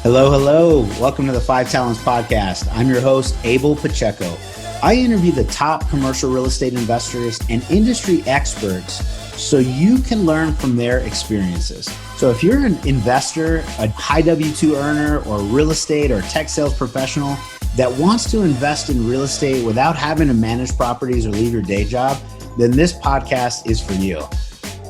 Hello, hello. Welcome to the Five Talents Podcast. I'm your host, Abel Pacheco. I interview the top commercial real estate investors and industry experts so you can learn from their experiences. So if you're an investor, a high W-2 earner, or real estate or tech sales professional that wants to invest in real estate without having to manage properties or leave your day job, then this podcast is for you.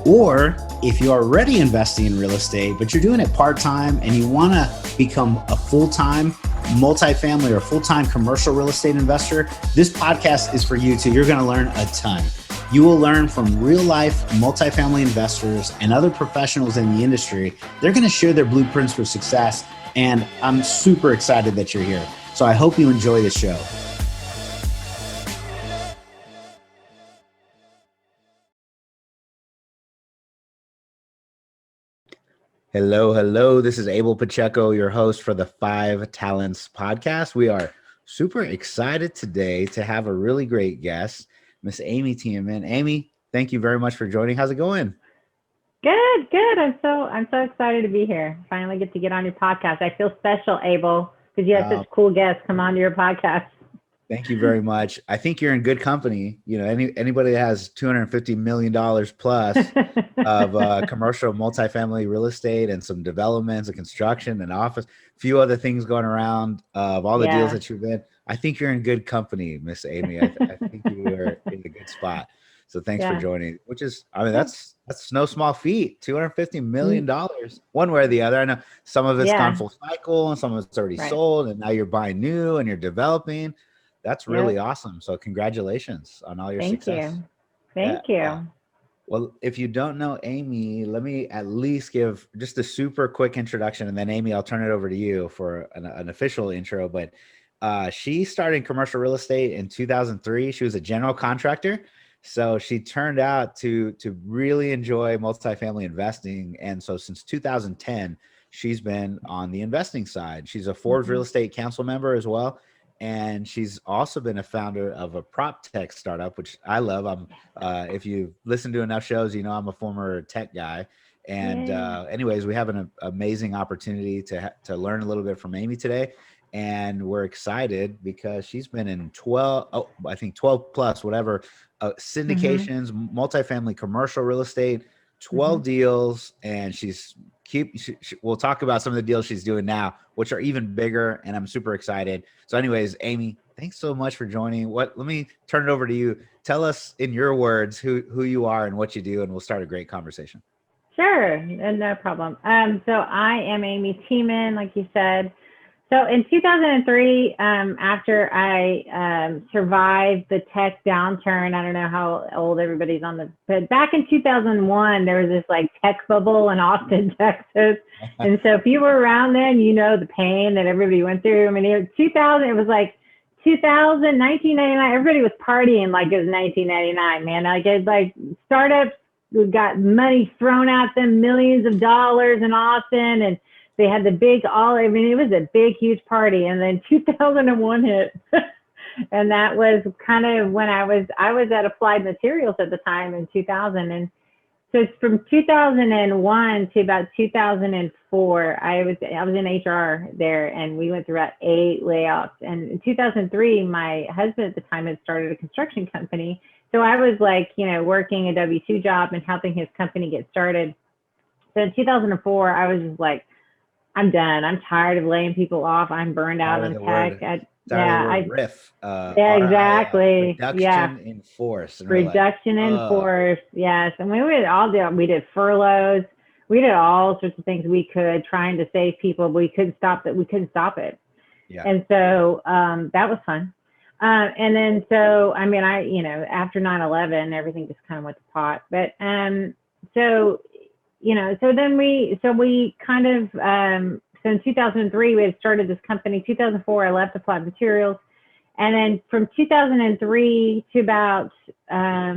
Or if you're already investing in real estate, but you're doing it part-time and you want to become a full-time multifamily or full-time commercial real estate investor, this podcast is for you too. You're going to learn a ton. You will learn from real-life multifamily investors and other professionals in the industry. They're going to share their blueprints for success, and I'm super excited that you're here. So I hope you enjoy the show. Hello, hello. This is Abel Pacheco, your host for the Five Talents Podcast. We are super excited today to have a really great guest, Miss Amy Tiemann. Amy, thank you very much for joining. How's it going? Good. I'm so excited to be here. Finally get on your podcast. I feel special, Abel, because you have such cool guests come on to your podcast. Thank you very much. I think you're in good company. You know, anybody that has $250 million plus of commercial multifamily real estate and some developments and construction and office, a few other things going around of all the deals that you've been. I think you're in good company, Miss Amy. I think you are in a good spot. So thanks for joining, which is, I mean, that's no small feat, $250 million one way or the other. I know some of it's gone full cycle and some of it's already sold, and now you're buying new and you're developing. That's really awesome. So congratulations on all your success. Thank you. Well, if you don't know Amy, let me at least give just a super quick introduction, and then Amy, I'll turn it over to you for an official intro. But she started in commercial real estate in 2003. She was a general contractor. So she turned out to really enjoy multifamily investing. And so since 2010, she's been on the investing side. She's a Forbes Real Estate Council member as well. And she's also been a founder of a prop tech startup, which I love. If you listen to enough shows, you know I'm a former tech guy. And anyways, we have an amazing opportunity to learn a little bit from Amy today. And we're excited because she's been in 12 plus, whatever, syndications, multifamily commercial real estate, 12 deals. And we'll talk about some of the deals she's doing now, which are even bigger, and I'm super excited. So anyways, Amy, thanks so much for joining. Let me turn it over to you. Tell us in your words who you are and what you do, and we'll start a great conversation. Sure, no problem. So I am Amy Tiemann, like you said. So in 2003, after I survived the tech downturn, I don't know how old everybody's but back in 2001, there was this like tech bubble in Austin, Texas. And so if you were around then, you know the pain that everybody went through. I mean, it was like 1999, everybody was partying like it was 1999, man. Like startups got money thrown at them, millions of dollars in Austin, and they had the it was a big, huge party. And then 2001 hit. And that was kind of when I was at Applied Materials at the time in 2000. And so it's from 2001 to about 2004, I was in HR there, and we went through about 8 layoffs. And in 2003, my husband at the time had started a construction company. So I was like, working a W-2 job and helping his company get started. So in 2004, I was just like, I'm done. I'm tired of laying people off. I'm burned out on tech. Exactly. Reduction in force. Reduction in force. Yes. And we did furloughs. We did all sorts of things we could, trying to save people, but we couldn't stop it. Yeah. And so that was fun. And then so, I mean, after 9/11, everything just kind of went to pot. But so in 2003, we had started this company. 2004, I left Applied Materials. And then from 2003 to about, I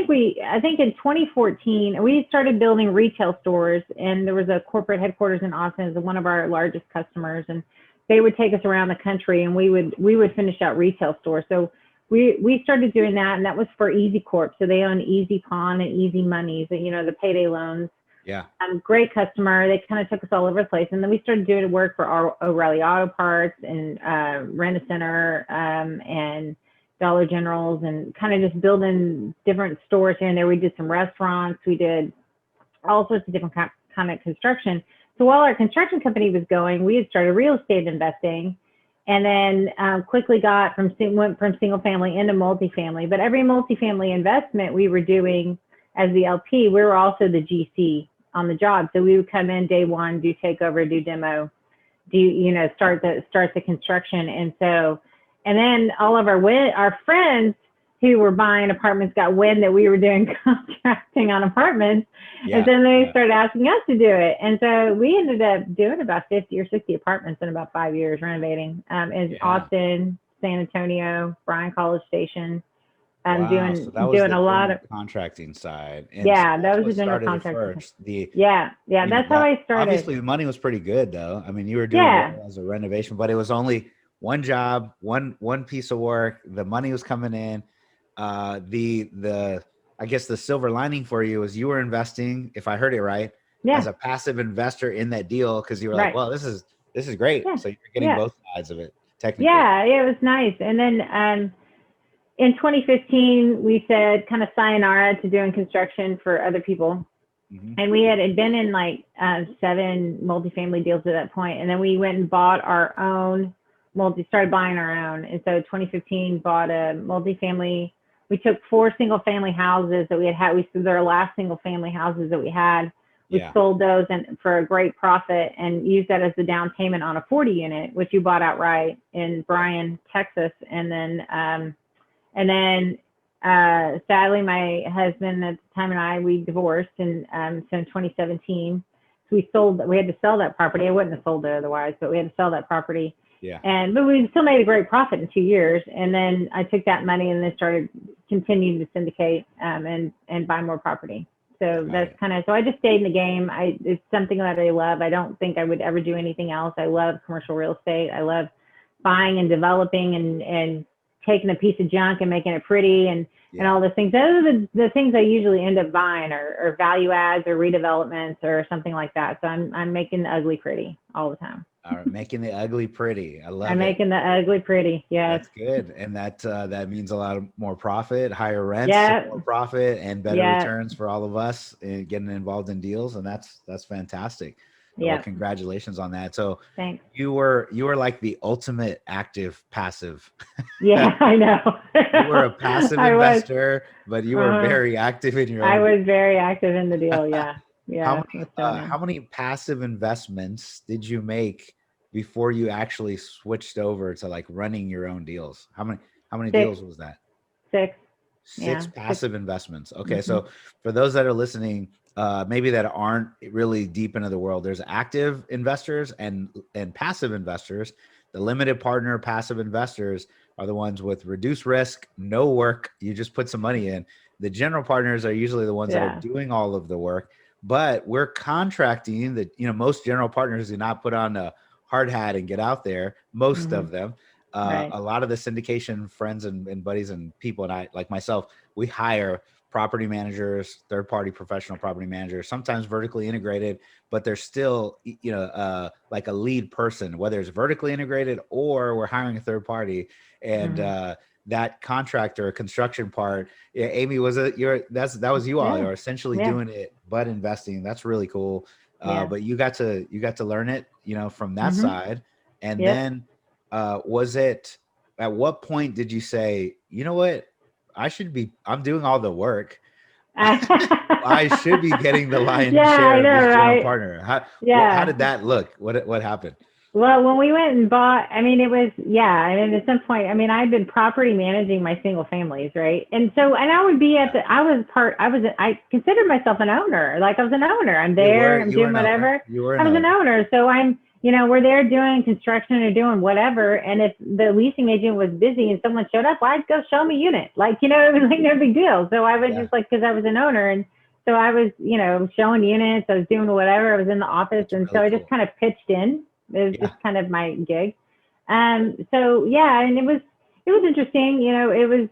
think in 2014, we started building retail stores, and there was a corporate headquarters in Austin as one of our largest customers. And they would take us around the country, and we would finish out retail stores. So we started doing that, and that was for Easy Corp. So they own Easy Pawn and Easy Money, the payday loans. Yeah. Great customer. They kind of took us all over the place. And then we started doing work for O'Reilly Auto Parts and Rent-A-Center and Dollar Generals, and kind of just building different stores here and there. We did some restaurants. We did all sorts of different kind of construction. So while our construction company was going, we had started real estate investing, and then quickly went from single family into multifamily. But every multifamily investment we were doing as the LP, we were also the GC on the job. So we would come in day one, do takeover, do demo, start the construction. And then all of our friends who were buying apartments got wind that we were doing contracting on apartments. Yeah. And then they started asking us to do it. And so we ended up doing about 50 or 60 apartments in about 5 years, renovating in Austin, San Antonio, Bryan College Station. Doing a lot of contracting side. And yeah, so that was the general contracting. That's how I started. Obviously, the money was pretty good, though. I mean, you were doing it as a renovation, but it was only one job, one piece of work. The money was coming in. I guess the silver lining for you is you were investing, if I heard it right, as a passive investor in that deal, because you were like, well, this is great. Yeah. So you're getting both sides of it, technically. Yeah, it was nice. And then in 2015, we said kind of sayonara to doing construction for other people. Mm-hmm. And we had been in like 7 multifamily deals at that point. And then we went and bought our own started buying our own. And so 2015 bought a multifamily. We took 4 single family houses that we had. We sold our last single family houses that we had. We sold those for a great profit and used that as the down payment on a 40 unit, which you bought outright in Bryan, Texas. And then sadly, my husband at the time and we divorced. And so in 2017, so we had to sell that property. I wouldn't have sold it otherwise, but we had to sell that property. Yeah. But we still made a great profit in 2 years. And then I took that money and then started continuing to syndicate and buy more property. So that's so I just stayed in the game. It's something that I love. I don't think I would ever do anything else. I love commercial real estate. I love buying and developing and taking a piece of junk and making it pretty and all those things. Those are the things I usually end up buying or value adds or redevelopments or something like that. So I'm making the ugly pretty all the time. All right, making the ugly pretty. I love it. I'm making the ugly pretty. Yeah, that's good, and that means a lot more profit, higher rents, more profit, and better returns for all of us in getting involved in deals, and that's fantastic. Yeah, well, congratulations on that. So, thanks. You were like the ultimate active passive. Yeah, I know. You were a passive investor, but you were very active in your own. I was very active in the deal. Yeah. Yeah. How many passive investments did you make before you actually switched over to like running your own deals? How many 6. deals was that? 6. 6 passive investments. Okay. Mm-hmm. So for those that are listening, maybe that aren't really deep into the world, there's active investors and passive investors. The limited partner passive investors are the ones with reduced risk, no work. You just put some money in. The general partners are usually the ones that are doing all of the work. But we're contracting that, most general partners do not put on a hard hat and get out there. Most of them, a lot of the syndication friends and buddies and people, and I, like myself, we hire property managers, third-party professional property managers, sometimes vertically integrated, but they're still, like a lead person, whether it's vertically integrated or we're hiring a third party. And that contractor construction part, Amy, that was you all. You're essentially doing it, but investing. That's really cool. But you got to learn it, from that side. And then at what point did you say, you know what, I'm doing all the work. I should be getting the lion's share of this general partner. How did that look? What happened? Well, when we went and bought, it was, at some point, I'd been property managing my single families, right? And I would be I considered myself an owner. Like I was an owner. I'm there, I'm doing whatever. I was an owner. So we're there doing construction or doing whatever. And if the leasing agent was busy and someone showed up, I'd go show them a unit. It was like no big deal. So I was just because I was an owner. And so I was, showing units, I was doing whatever. I was in the office. And so I just kind of pitched in. It was just kind of my gig. And it was It was interesting. It was,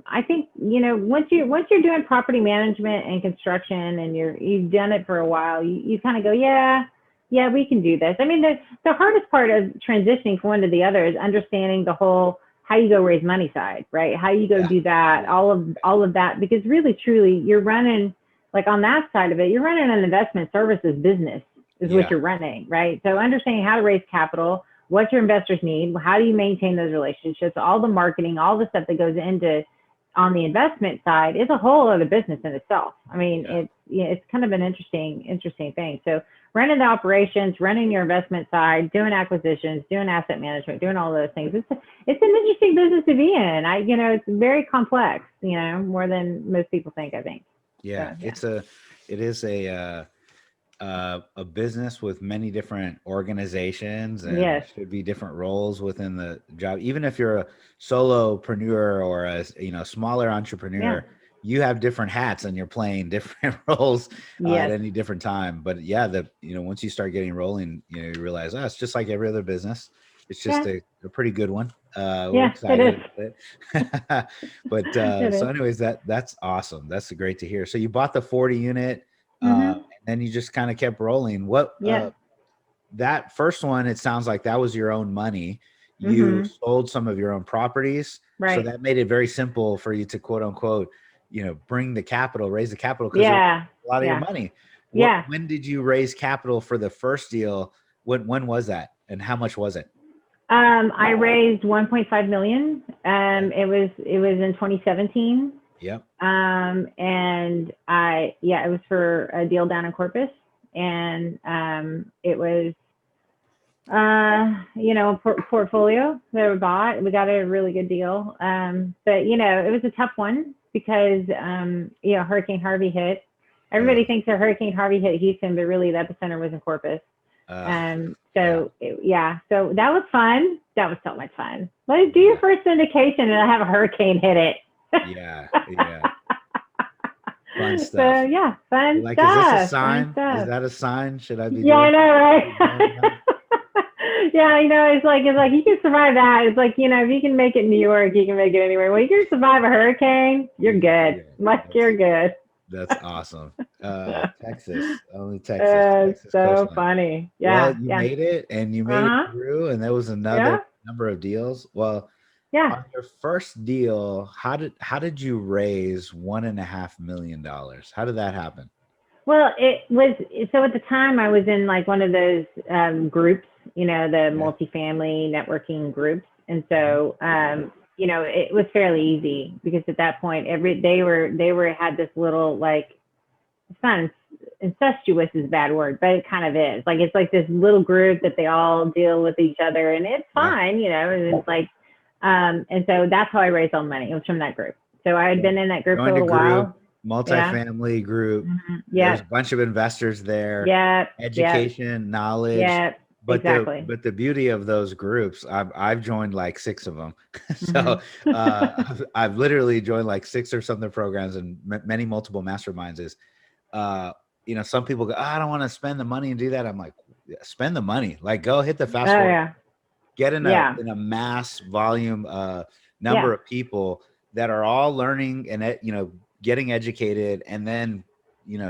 I think, once you're doing property management and construction and you've done it for a while, you kind of go, yeah, we can do this. I mean, the hardest part of transitioning from one to the other is understanding the whole, how you go raise money side, right? How you go do that, all of that, because really, truly, you're running, like on that side of it, you're running an investment services business is what you're running, right? So understanding how to raise capital, what your investors need, how do you maintain those relationships, all the marketing, all the stuff that goes into on the investment side is a whole other business in itself. I mean, it's kind of an interesting thing. So running the operations, running your investment side, doing acquisitions, doing asset management, doing all those things. It's an interesting business to be in. It's very complex, more than most people think, I think. Yeah, so, it is a business with many different organizations, and should be different roles within the job. Even if you're a solopreneur or a smaller entrepreneur, you have different hats and you're playing different roles at any different time. But once you start getting rolling, you realize, it's just like every other business. It's just a pretty good one. We're excited about it. But so anyways, that's awesome. That's great to hear. So you bought the 40 unit. And then you just kind of kept rolling. That first one, it sounds like that was your own money. You sold some of your own properties. Right. So that made it very simple for you to, quote unquote, bring the capital, raise the capital, because a lot of your money. When did you raise capital for the first deal? When was that? And how much was it? I raised 1.5 million. It was in 2017. Yep. And it was for a deal down in Corpus, and it was portfolio that we bought. We got a really good deal. But it was a tough one because Hurricane Harvey hit. Everybody thinks that Hurricane Harvey hit Houston, but really the epicenter was in Corpus. So that was fun. That was so much fun. Let's do your first syndication and have a hurricane hit it. Fun stuff. So fun like, stuff. Is this a sign? Is that a sign? Should I be? Yeah, I know, right? It's like you can survive that. It's like, if you can make it in New York, you can make it anywhere. Well, you can survive a hurricane, you're good. You're good. That's awesome. Texas, only Texas. So coastline. Funny. Well, you made it, and you made it through, and there was another number of deals. Well, on your first deal, how did you raise $1.5 million? How did that happen? Well, it was, so at the time I was in like one of those groups, the multifamily networking groups. And so, it was fairly easy because at that point, they had this little, like, it's not incestuous is a bad word, but it kind of is. Like, it's like this little group that they all deal with each other, and it's fine, and it's like, and so that's how I raised all the money. It was from that group. So I had been in that group for a little while. Multifamily group. There's a bunch of investors there. Education, knowledge. But exactly. But the beauty of those groups, I've joined like 6 of them. So I've literally joined like 6 or something programs and many multiple masterminds. Is some people go, I don't want to spend the money and do that. I'm like, spend the money. Like, go hit the fast forward. Get in a mass volume number of people that are all learning and getting educated, and then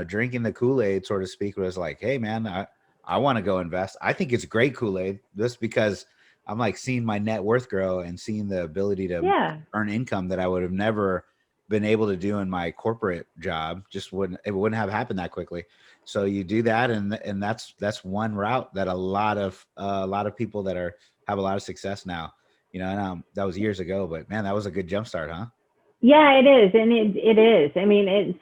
drinking the Kool-Aid, so to speak. Was like, hey man, I want to go invest. I think it's great Kool-Aid, just because I'm like seeing my net worth grow and seeing the ability to earn income that I would have never been able to do in my corporate job. It wouldn't have happened that quickly. So you do that, and that's one route that a lot of people that have a lot of success now. And that was years ago, but man, that was a good jump start, huh? Yeah, it is, and it is. I mean,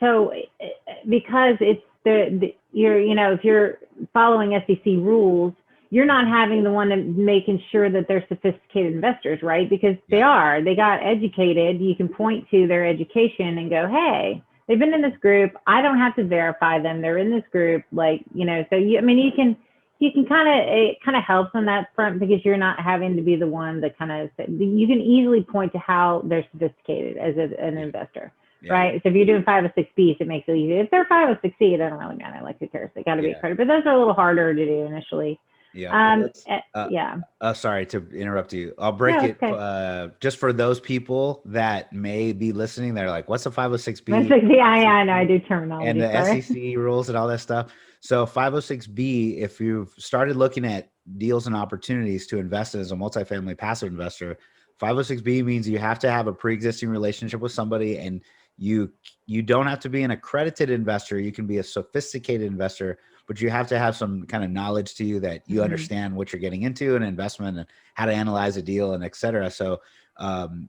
because it's if you're following SEC rules, you're not having the one that making sure that they're sophisticated investors, right? Because they got educated. You can point to their education and go, hey, they've been in this group. I don't have to verify them. They're in this group. Like, so you can it kind of helps on that front, because you're not having to be the one that you can easily point to how they're sophisticated as an investor. Right. So if you're doing 506Bs, it makes it easy. If they're 506C, it doesn't really matter. Like, who cares? They got to be accredited, but those are a little harder to do initially. Yeah. Well, let's, Yeah. sorry to interrupt you. I'll break No, it it's okay. just for those people that may be listening. They're like, what's a 506B? Yeah, I know. I do terminology. And the Sorry. SEC rules and all that stuff. So 506B, if you've started looking at deals and opportunities to invest in as a multifamily passive investor, 506B means you have to have a pre-existing relationship with somebody, and you don't have to be an accredited investor. You can be a sophisticated investor, but you have to have some kind of knowledge to you that you understand what you're getting into an investment and how to analyze a deal and et cetera. So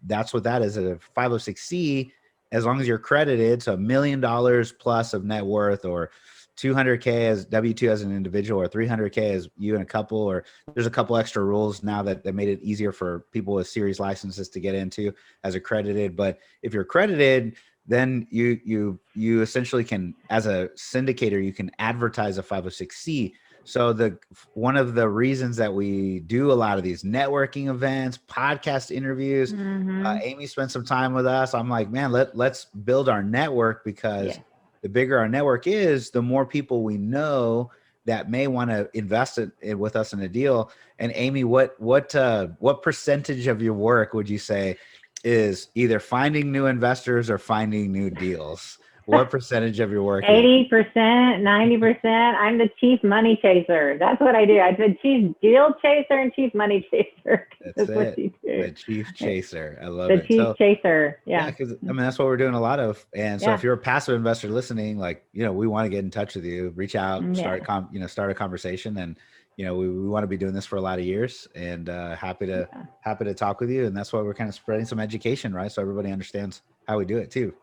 that's what that is. A 506C, as long as you're credited, so $1 million plus of net worth, or 200K as W-2 as an individual, or 300K as you and a couple, or there's a couple extra rules now that made it easier for people with series licenses to get into as accredited. But if you're accredited, then you essentially can, as a syndicator, you can advertise a 506C. So one of the reasons that we do a lot of these networking events, podcast interviews, Amy spent some time with us. I'm like, man, let's build our network, because the bigger our network is, the more people we know that may want to invest with us in a deal. And Amy, what percentage of your work would you say is either finding new investors or finding new deals? What percentage of your work? 80%, 90%. I'm the chief money chaser. That's what I do. I'm the chief deal chaser and chief money chaser. That's what you do. The chief chaser. I love it. The chief chaser. Yeah. Because I mean, that's what we're doing a lot of. And so if you're a passive investor listening, like, we want to get in touch with you, reach out, start a conversation. And, we want to be doing this for a lot of years, and happy to talk with you. And that's why we're kind of spreading some education, right? So everybody understands how we do it too.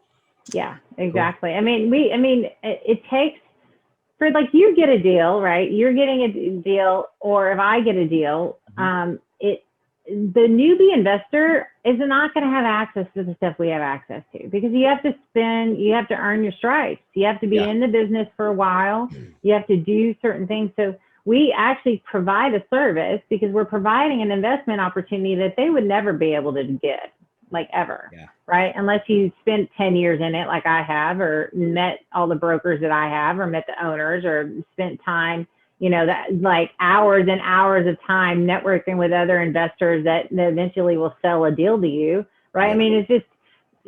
Yeah, exactly. Cool. I mean, it takes, for like, you get a deal, right? You're getting a deal, or if I get a deal, the newbie investor is not going to have access to the stuff we have access to, because you have to earn your stripes. You have to be in the business for a while. You have to do certain things. So we actually provide a service, because we're providing an investment opportunity that they would never be able to get, like, ever, right? Unless you spent 10 years in it, like I have, or met all the brokers that I have, or met the owners, or spent time, that, like, hours and hours of time networking with other investors that eventually will sell a deal to you, right? I mean, it's just,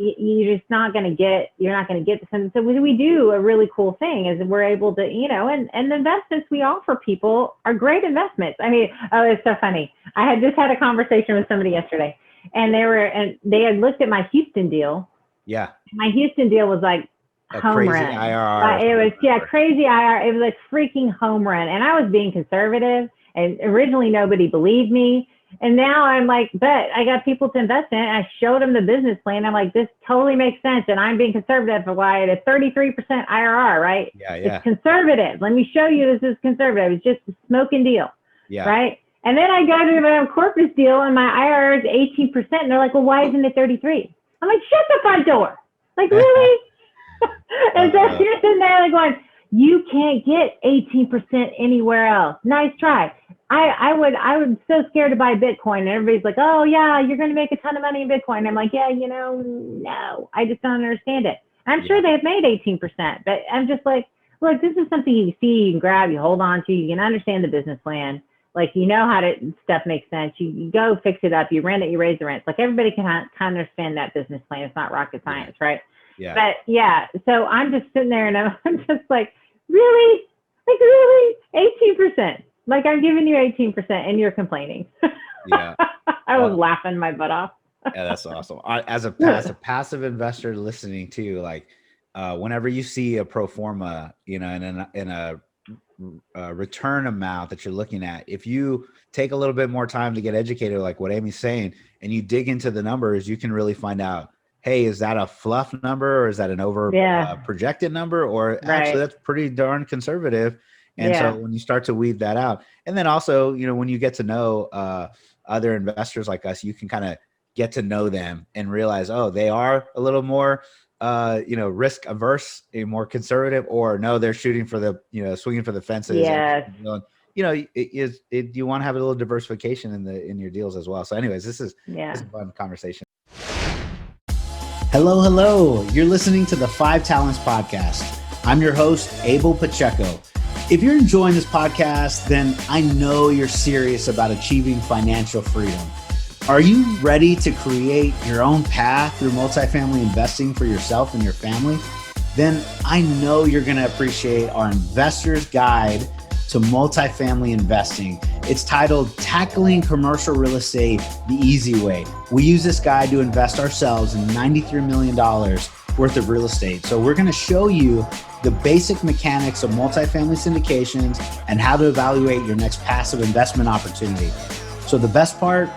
you're not going to get some. So we do a really cool thing, is we're able to, and the investments we offer people are great investments. I mean, it's so funny. I had just had a conversation with somebody yesterday, and they had looked at my Houston deal. Yeah. My Houston deal was like a crazy run. IRR. It was, crazy IRR. It was like freaking home run. And I was being conservative, and originally nobody believed me. And now I'm like, but I got people to invest in it. I showed them the business plan. I'm like, this totally makes sense. And I'm being conservative for why at a 33% IRR, right? Yeah. It's conservative. Let me show you this is conservative. It's just a smoking deal. Yeah. Right. And then I go to my Corpus deal, and my IRR is 18%. And they're like, well, why isn't it 33? I'm like, shut the front door. Like, really? And so you're sitting there like going, you can't get 18% anywhere else. Nice try. I was so scared to buy Bitcoin, and everybody's like, oh yeah, you're going to make a ton of money in Bitcoin. I'm like, yeah, no, I just don't understand it. I'm sure they've made 18%, but I'm just like, look, this is something you see, you can grab, you hold on to, you can understand the business plan. Like, how stuff makes sense. You go fix it up, you rent it, you raise the rents. Like, everybody can kind of understand that business plan. It's not rocket science, right? Yeah. But so I'm just sitting there, and I'm just like, really? Like, really? 18%. Like, I'm giving you 18% and you're complaining. Yeah. I was laughing my butt off. Yeah, that's awesome. As a passive investor listening to, like, whenever you see a pro forma, in a return amount that you're looking at, if you take a little bit more time to get educated, like what Amy's saying, and you dig into the numbers, you can really find out, hey, is that a fluff number, or is that an over projected number, or actually that's pretty darn conservative. And so when you start to weave that out, and then also, when you get to know other investors like us, you can kind of get to know them and realize, oh, they are a little more, risk averse, more conservative, or no, they're shooting for the, swinging for the fences. Yes. And, you want to have a little diversification in your deals as well. So anyways, this is a fun conversation. Hello. You're listening to the 5 Talents Podcast. I'm your host, Abel Pacheco. If you're enjoying this podcast, then I know you're serious about achieving financial freedom. Are you ready to create your own path through multifamily investing for yourself and your family? Then I know you're going to appreciate our Investor's Guide to Multifamily Investing. It's titled Tackling Commercial Real Estate the Easy Way. We use this guide to invest ourselves in $93 million worth of real estate. So we're going to show you the basic mechanics of multifamily syndications and how to evaluate your next passive investment opportunity. So the best part,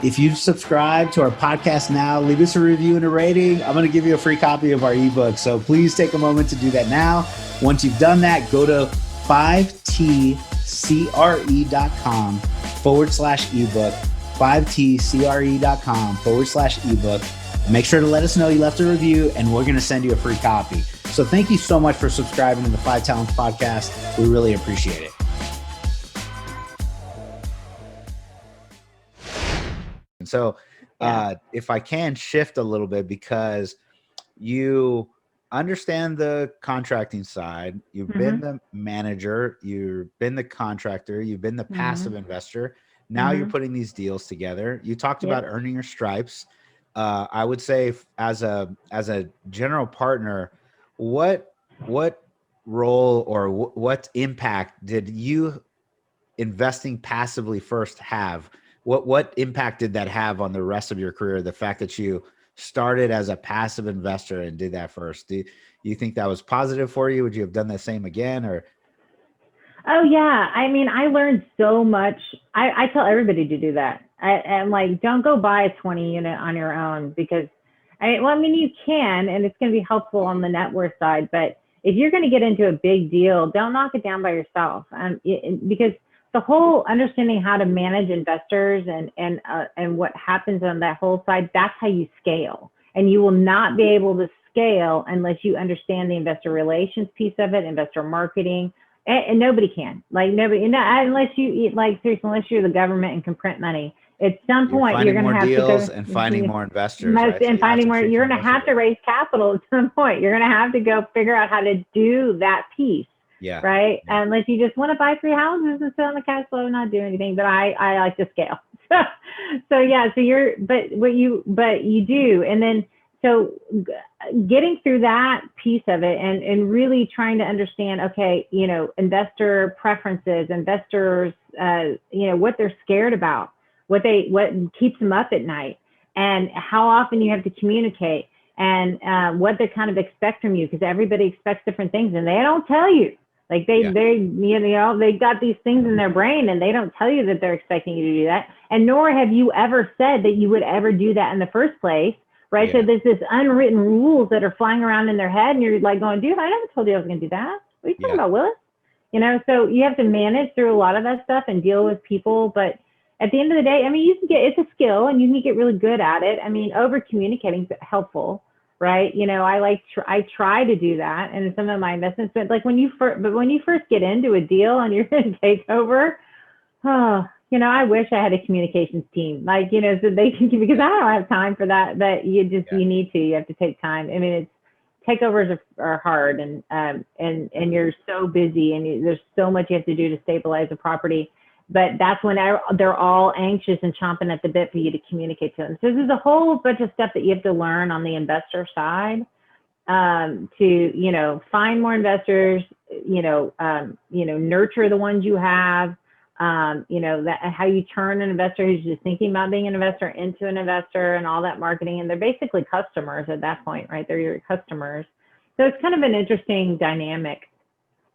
if you subscribe to our podcast now, leave us a review and a rating. I'm going to give you a free copy of our ebook. So please take a moment to do that now. Once you've done that, go to 5tcre.com/ebook, 5tcre.com/ebook. Make sure to let us know you left a review and we're going to send you a free copy. So thank you so much for subscribing to the 5 Talents Podcast. We really appreciate it. And so if I can shift a little bit, because you understand the contracting side, you've been the manager, you've been the contractor, you've been the passive investor. Now you're putting these deals together. You talked about earning your stripes. I would say as a general partner, what role or what impact did you investing passively first have? What impact did that have on the rest of your career? The fact that you started as a passive investor and did that first. Do you think that was positive for you? Would you have done the same again? Or? Oh yeah. I mean, I learned so much. I tell everybody to do that. And like, don't go buy a 20 unit on your own, because you can, and it's going to be helpful on the net worth side, but if you're going to get into a big deal, don't knock it down by yourself. Because the whole understanding how to manage investors and what happens on that whole side, that's how you scale. And you will not be able to scale unless you understand the investor relations piece of it, investor marketing, and nobody can. Like nobody, unless you seriously, unless you're the government and can print money. At some point, you're going to have to go and finding more investors, right? And finding more. You're going to have to raise capital at some point. You're going to have to go figure out how to do that piece. Yeah. Right. Yeah. Unless you just want to buy 3 houses and sit on the cash flow and not do anything. But I like to scale. So yeah. So you do. And then, so getting through that piece of it and really trying to understand, okay, investor preferences, investors, what they're scared about, what keeps them up at night, and how often you have to communicate, and what they kind of expect from you, because everybody expects different things and they don't tell you. Like they got these things in their brain and they don't tell you that they're expecting you to do that. And nor have you ever said that you would ever do that in the first place. Right. Yeah. So there's this unwritten rules that are flying around in their head, and you're like going, dude, I never told you I was going to do that. What are you talking about, Willis? So you have to manage through a lot of that stuff and deal with people. But at the end of the day, it's a skill and you can get really good at it. Over communicating is helpful. Right. I try to do that in some of my investments, but when you first get into a deal and you're going to take over, I wish I had a communications team, so they can, because I don't have time for that, but you have to take time. Takeovers are hard, and you're so busy, and there's so much you have to do to stabilize a property. But that's when they're all anxious and chomping at the bit for you to communicate to them. So there's a whole bunch of stuff that you have to learn on the investor side to, find more investors, nurture the ones you have, that how you turn an investor who's just thinking about being an investor into an investor, and all that marketing. And they're basically customers at that point, right? They're your customers. So it's kind of an interesting dynamic.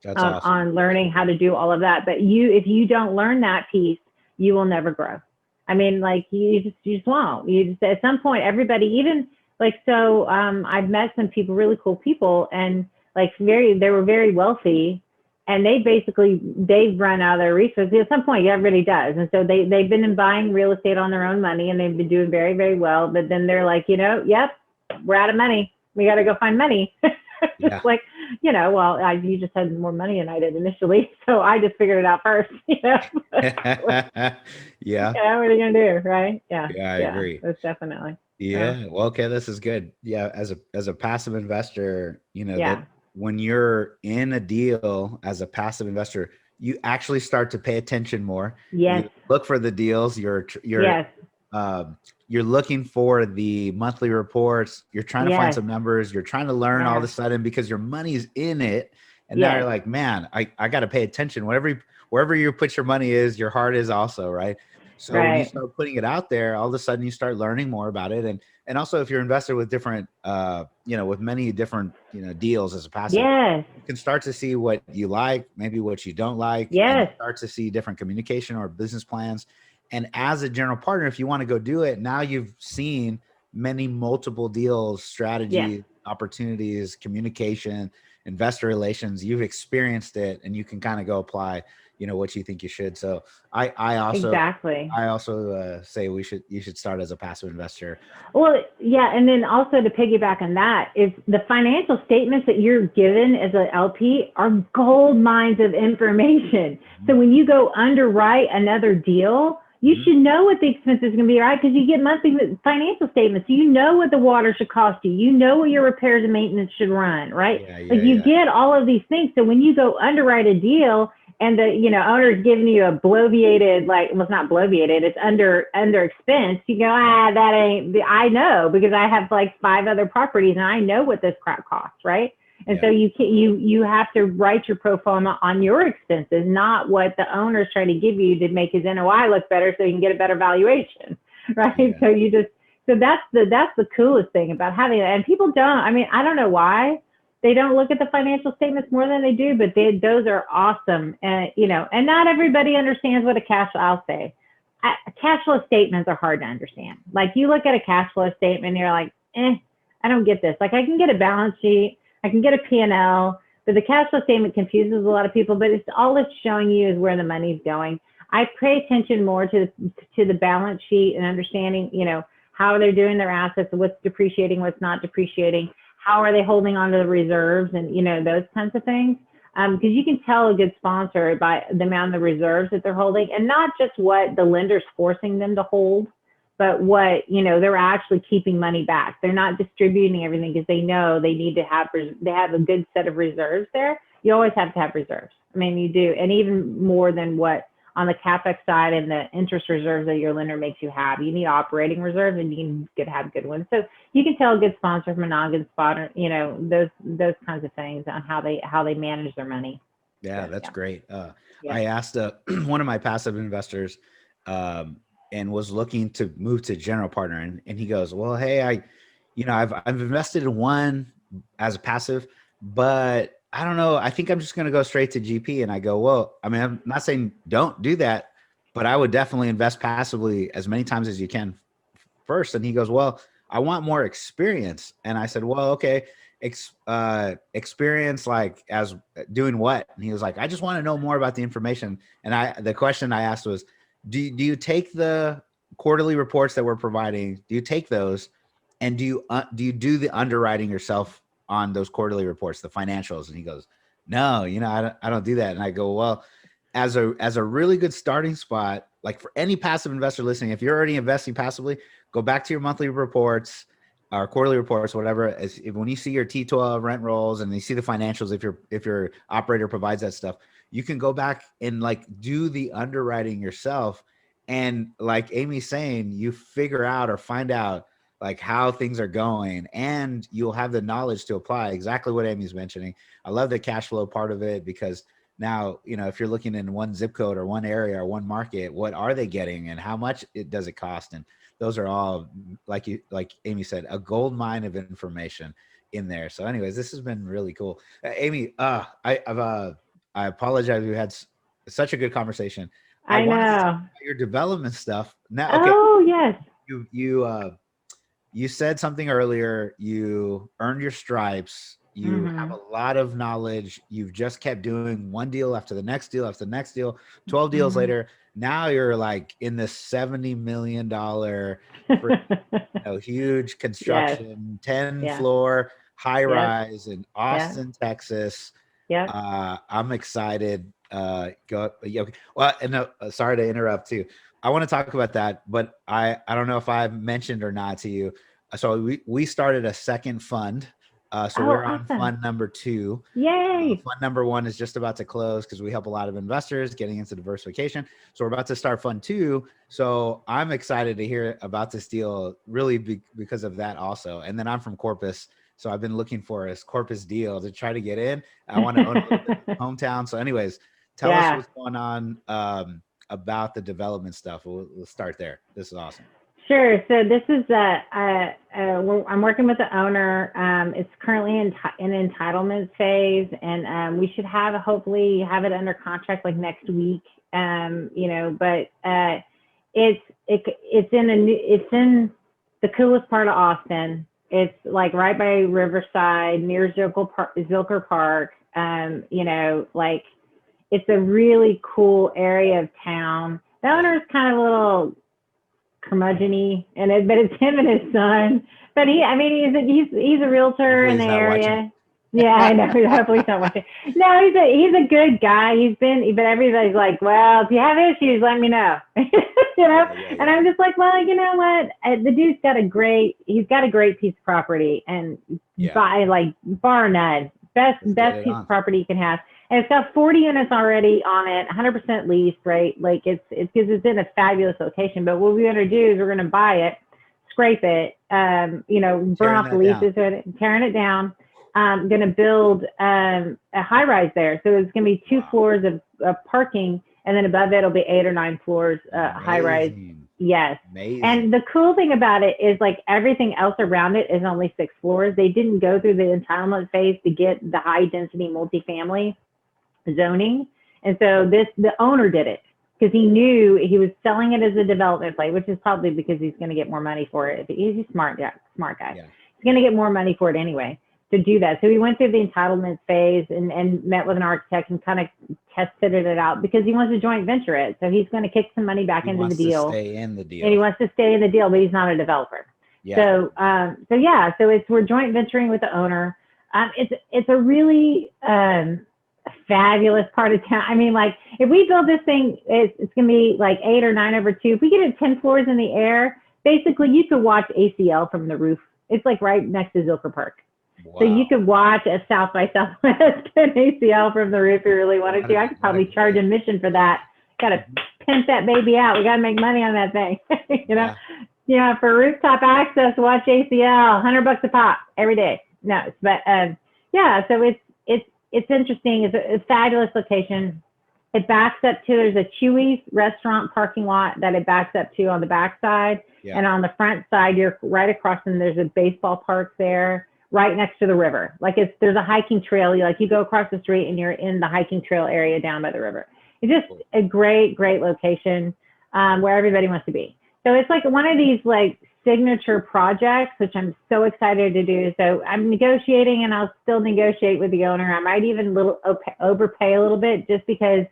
That's awesome. On learning how to do all of that. But if you don't learn that piece, you will never grow. You just won't. At some point, everybody, even I've met some people, really cool people, and they were very wealthy, and they've run out of their resources. At some point, everybody does. And so they've been buying real estate on their own money, and they've been doing very, very well. But then they're like, yep, we're out of money. We got to go find money. You just had more money than I did initially, so I just figured it out first. Yeah. What are you gonna do, right? Yeah. Yeah, I agree. That's definitely. Yeah. Well, okay, this is good. Yeah, as a passive investor, when you're in a deal as a passive investor, you actually start to pay attention more. Yes. You look for the deals. Yes. You're looking for the monthly reports. You're trying to find Yes. some numbers. You're trying to learn all of Yeah. a sudden because your money's in it. And now you're Yes. like, man, I got to pay attention. Wherever you put your money is, your heart is also, right? So when you Right. start putting it out there, all of a sudden you start learning more about it. And also if you're invested with different, with many different, deals as a passive, Yes. you can start to see what you like, maybe what you don't like, and you Yes. start to see different communication or business plans. And as a general partner, if you want to go do it, now you've seen many multiple deals, Yes. strategies, opportunities, communication, investor relations. You've experienced it, and you can kind of go apply, what you think you should. So I also Exactly. say you should start as a passive investor. Well, yeah, and then also to piggyback on that is the financial statements that you're given as an LP are gold mines of information. So when you go underwrite another deal, you should know what the expense is going to be, right? Because you get monthly financial statements. You know what the water should cost you. You know what your repairs and maintenance should run, right? Like you get all of these things. So when you go underwrite a deal, and the owner is giving you a bloviated, like, well, it's not bloviated, it's under expense, you go, that ain't, I know, because I have like 5 other properties and I know what this crap costs, right? And so you have to write your pro forma on your expenses, not what the owner's trying to give you to make his NOI look better so you can get a better valuation, right? So that's the coolest thing about having it. And people don't, I don't know why they don't look at the financial statements more than they do, but those are awesome. And, and not everybody understands what a cash flow, I'll say. Cash flow statements are hard to understand. Like you look at a cash flow statement and you're like, I don't get this. Like I can get a balance sheet, I can get a P&L, but the cash flow statement confuses a lot of people, but all it's showing you is where the money's going. I pay attention more to the balance sheet and understanding, how they're doing their assets, what's depreciating, what's not depreciating. How are they holding on to the reserves and, those kinds of things? Because you can tell a good sponsor by the amount of reserves that they're holding, and not just what the lender's forcing them to hold, but what, they're actually keeping money back. They're not distributing everything because they know they need to they have a good set of reserves there. You always have to have reserves. You do. And even more than what on the CapEx side and the interest reserves that your lender makes you have. You need operating reserves and you can have good ones. So you can tell a good sponsor from a non-good sponsor, those kinds of things on how they manage their money. Yeah, that's great. I asked one of my passive investors and was looking to move to general partner. And he goes, well, hey, I've invested in one as a passive, but I don't know. I think I'm just going to go straight to GP. And I go, well, I'm not saying don't do that, but I would definitely invest passively as many times as you can first. And he goes, well, I want more experience. And I said, well, okay, experience like as doing what? And he was like, I just want to know more about the information. And the question I asked was, do you take the quarterly reports that we're providing? Do you take those? And do you do the underwriting yourself on those quarterly reports, the financials? And he goes, no, I don't do that. And I go, well, as a really good starting spot, like for any passive investor listening, if you're already investing passively, go back to your monthly reports or quarterly reports, whatever. When you see your T12 rent rolls and you see the financials, if your operator provides that stuff, you can go back and like do the underwriting yourself. And like Amy's saying, you figure out or find out like how things are going, and you'll have the knowledge to apply exactly what Amy's mentioning. I love the cash flow part of it because now, if you're looking in one zip code or one area or one market, what are they getting and how much does it cost? And those are all, like Amy said, a gold mine of information in there. So anyways, this has been really cool. Amy, I apologize. We had such a good conversation. I wanted to talk know. about your development stuff. Now, okay. Oh, yes. You said something earlier. You earned your stripes. You have a lot of knowledge. You've just kept doing one deal after the next deal after the next deal. 12 deals later, now you're like in this $70 million huge construction, 10-floor high rise in Austin, Texas. I'm excited. Well, and sorry to interrupt too. I want to talk about that, but I don't know if I mentioned or not to you. So we started a second fund So Oh, we're on awesome. fund number 2. Yay. Fund number 1 is just about to close because we help a lot of investors getting into diversification. So we're about to start fund 2. So I'm excited to hear about this deal really because of that also. And then I'm from Corpus. So I've been looking for a Corpus deal to try to get in. I want to own a little bit in my hometown. So anyways, tell us Yeah. what's going on about the development stuff. We'll start there. This is awesome. Sure. So this is I'm working with the owner. It's currently in entitlement phase, and we should hopefully have it under contract like next week. But it's in the coolest part of Austin. It's like right by Riverside, near Zilker Park. Like it's a really cool area of town. The owner is kind of a little curmudgeon-y, but it's him and his son. But he's a realtor Hopefully in the he's not watching. area. Yeah, I know. Hopefully he's not watching. No, he's a good guy. But everybody's like, well, if you have issues, let me know. Yeah. And I'm just like, well, you know what? The dude's got a great piece of property, and bar none, best piece of property you can have. And it's got 40 units already on it, 100% leased, right? Like it's because it's in a fabulous location. But what we're going to do is we're going to buy it, scrape it, burn off the leases, tearing it down. Going to build a high rise there. So it's going to be 2 floors of parking, and then above it it'll be 8 or 9 floors high rise. Yes. Amazing. And the cool thing about it is like everything else around it is only 6 floors. They didn't go through the entitlement phase to get the high density multifamily zoning. And so the owner did it because he knew he was selling it as a development play, which is probably because he's going to get more money for it. He's a smart guy. Yeah. He's going to get more money for it anyway to do that. So he went through the entitlement phase and met with an architect and kind of tested it out because he wants to joint venture it. So he's going to kick some money back into the deal. Stay in the deal. And he wants to stay in the deal, but he's not a developer. Yeah. So we're joint venturing with the owner. It's a really fabulous part of town. I mean, like if we build this thing, it's gonna be like 8 or 9 over 2. If we get it 10 floors in the air, basically you could watch ACL from the roof. It's like right next to Zilker Park. Wow. So you could watch a South by Southwest and ACL from the roof if you really wanted to. I could probably charge admission for that. Got to pimp that baby out. We got to make money on that thing. For rooftop access, watch ACL, $100 a pop every day. No, but so it's interesting. It's a fabulous location. It backs up to, there's a Chewy's restaurant parking lot that it backs up to on the back side. Yeah. And on the front side, you're right across and there's a baseball park there right next to the river. Like there's a hiking trail. You go across the street and you're in the hiking trail area down by the river. It's just a great, great location where everybody wants to be. So it's like one of these like signature projects, which I'm so excited to do. So I'm negotiating and I'll still negotiate with the owner. I might even overpay a little bit just because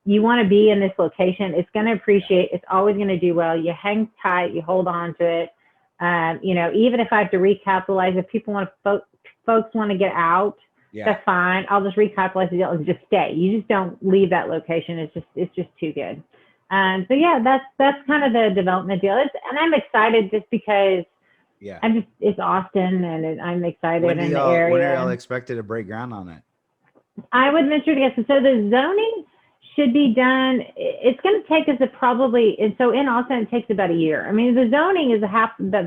you want to be in this location. It's going to appreciate, it's always going to do well. You hang tight, you hold on to it. Even if I have to recapitalize, if people folks want to get out, that's fine. I'll just recapitalize the deal and just stay. You just don't leave that location. It's just too good. That's kind of the development deal. And I'm excited just because it's Austin and I'm excited in the area. When are y'all expected to break ground on it? I would venture to guess. So the zoning should be done. It's going to take us in Austin, it takes about a year. I mean, the zoning is half the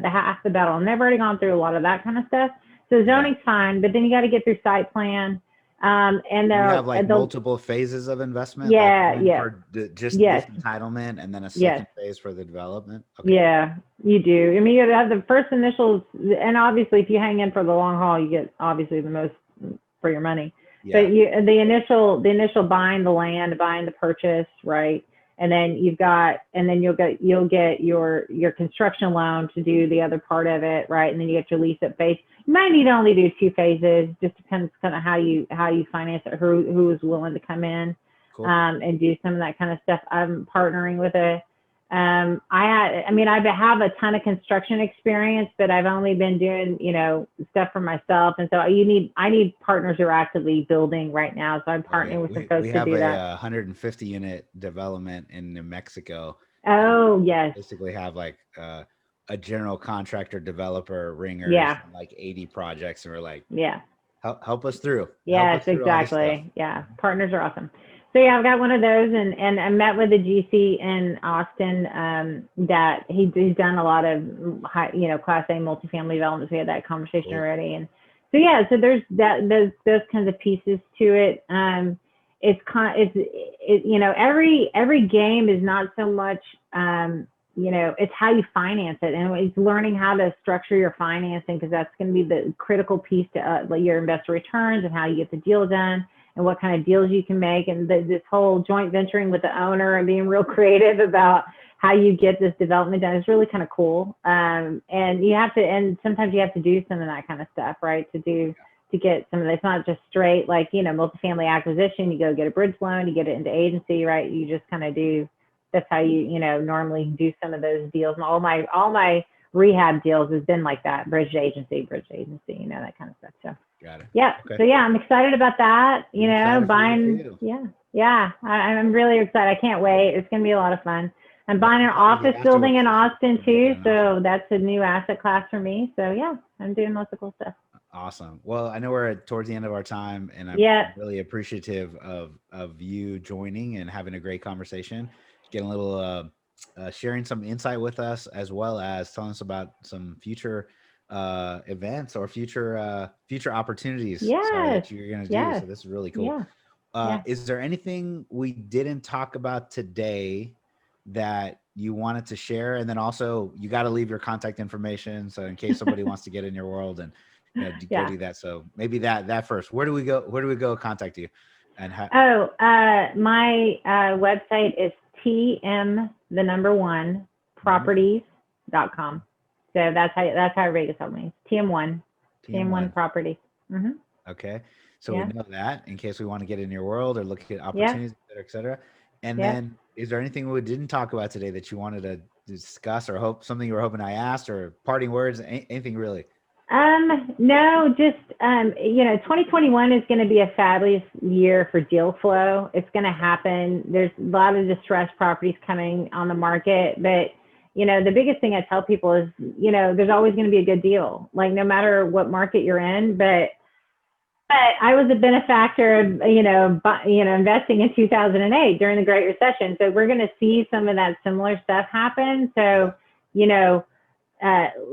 battle, and they've already gone through a lot of that kind of stuff. So zoning's fine, but then you got to get through site plan. And you have multiple phases of investment. For this entitlement, and then a second phase for the development. Okay. Yeah, you do. I mean, you have the first initials, and obviously, if you hang in for the long haul, you get obviously the most for your money. Yeah. But the initial buying the land, buying the purchase, right? And then you'll get your construction loan to do the other part of it, right? And then you get your lease up phase. You might need to only do 2 phases. Just depends kind of how you finance it, who is willing to come in. Cool. And do some of that kind of stuff. I'm partnering with I have a ton of construction experience, but I've only been doing, stuff for myself. And so I need partners who are actively building right now. So I'm partnering with some folks to do that. We have a 150 unit development in New Mexico. Oh, yes. Basically have a general contractor, developer, ringers, Yeah. and like 80 projects, and we're like, Yeah. help us through. Help Yes, us through all this stuff. exactly. Yeah. Partners are awesome. So yeah, I've got one of those, and I met with a GC in Austin that he's done a lot of high, Class A multifamily developments. We had that conversation already, and so yeah, so there's those kinds of pieces to it. Every game is not so much it's how you finance it, and it's learning how to structure your financing, because that's going to be the critical piece to your investor returns and how you get the deal done and what kind of deals you can make. And this whole joint venturing with the owner and being real creative about how you get this development done is really kind of cool. And sometimes you have to do some of that kind of stuff, right? To get some of this, not just straight like, multifamily acquisition, you go get a bridge loan, you get it into agency, right? You just kind of do, that's how you, normally do some of those deals. And all my rehab deals has been like that, bridge to agency, that kind of stuff. So. Got it. Yeah. Okay. So yeah, I'm excited about that. Buying. Yeah. I'm really excited. I can't wait. It's going to be a lot of fun. I'm buying an office building in Austin too. So that's a new asset class for me. So yeah, I'm doing lots of cool stuff. Awesome. Well, I know we're towards the end of our time, and I'm really appreciative of you joining and having a great conversation, getting a little, sharing some insight with us, as well as telling us about some future events or future opportunities that you're going to do. So this is really cool. Is there anything we didn't talk about today that you wanted to share? And then also, you got to leave your contact information, so in case somebody wants to get in your world and go do that. So maybe that first. Where do we go contact you? And my website is TM1 Properties.com. So that's how everybody gets hold of me. TM1 Properties. Mm-hmm. Okay. So we know that in case we want to get in your world or look at opportunities, et cetera. And then, is there anything we didn't talk about today that you wanted to discuss, or something you were hoping I asked, or parting words, anything really? No, just, 2021 is going to be a fabulous year for deal flow. It's going to happen. There's a lot of distressed properties coming on the market, but the biggest thing I tell people is, there's always going to be a good deal, like no matter what market you're in. But I was a benefactor of, investing in 2008 during the Great Recession. So we're going to see some of that similar stuff happen. So,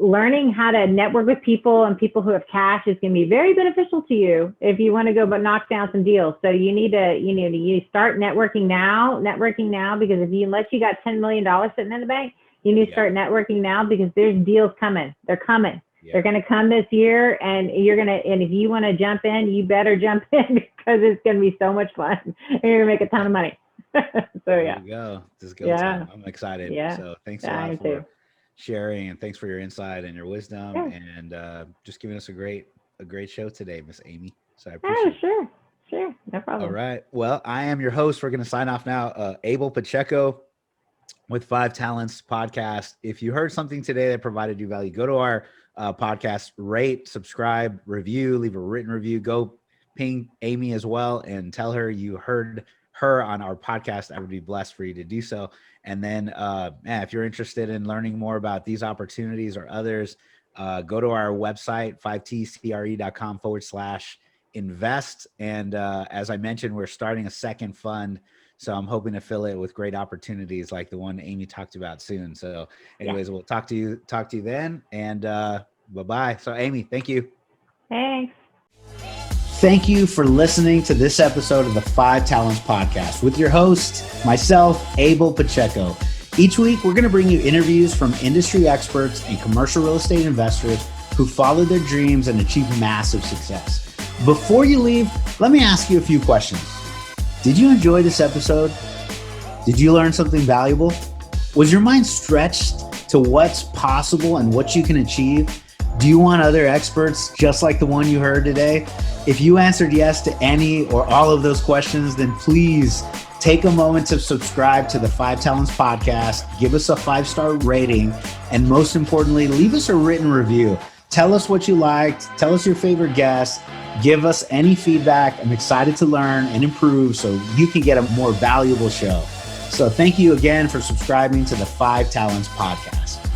learning how to network with people and people who have cash is going to be very beneficial to you if you want to go but knock down some deals. So you need to start networking now, because if you got $10 million sitting in the bank, you need to start networking now, because there's deals coming. They're coming. Yeah. They're going to come this year, and and if you want to jump in, you better jump in, because it's going to be so much fun. And you're going to make a ton of money. So there you go. Just go time. I'm excited. Yeah. So thanks a lot for sharing, and thanks for your insight and your wisdom, and just giving us a great show today, Miss Amy. So I appreciate it. Sure. No problem. All right. Well, I am your host. We're going to sign off now. Abel Pacheco with 5 Talents Podcast. If you heard something today that provided you value, go to our podcast, rate, subscribe, review, leave a written review. Go ping Amy as well and tell her you heard her on our podcast. I would be blessed for you to do so. And then if you're interested in learning more about these opportunities or others, go to our website, 5tcre.com/invest. And as I mentioned, we're starting a second fund. So I'm hoping to fill it with great opportunities like the one Amy talked about soon. So anyways, we'll talk to you then. And bye-bye. So Amy, thank you. Thanks. Thank you for listening to this episode of the 5 Talents Podcast with your host, myself, Abel Pacheco. Each week, we're going to bring you interviews from industry experts and commercial real estate investors who followed their dreams and achieved massive success. Before you leave, let me ask you a few questions. Did you enjoy this episode? Did you learn something valuable? Was your mind stretched to what's possible and what you can achieve? Do you want other experts just like the one you heard today? If you answered yes to any or all of those questions, then please take a moment to subscribe to the 5 Talents Podcast, give us a 5-star rating, and most importantly, leave us a written review. Tell us what you liked. Tell us your favorite guest. Give us any feedback. I'm excited to learn and improve so you can get a more valuable show. So thank you again for subscribing to the 5 Talents Podcast.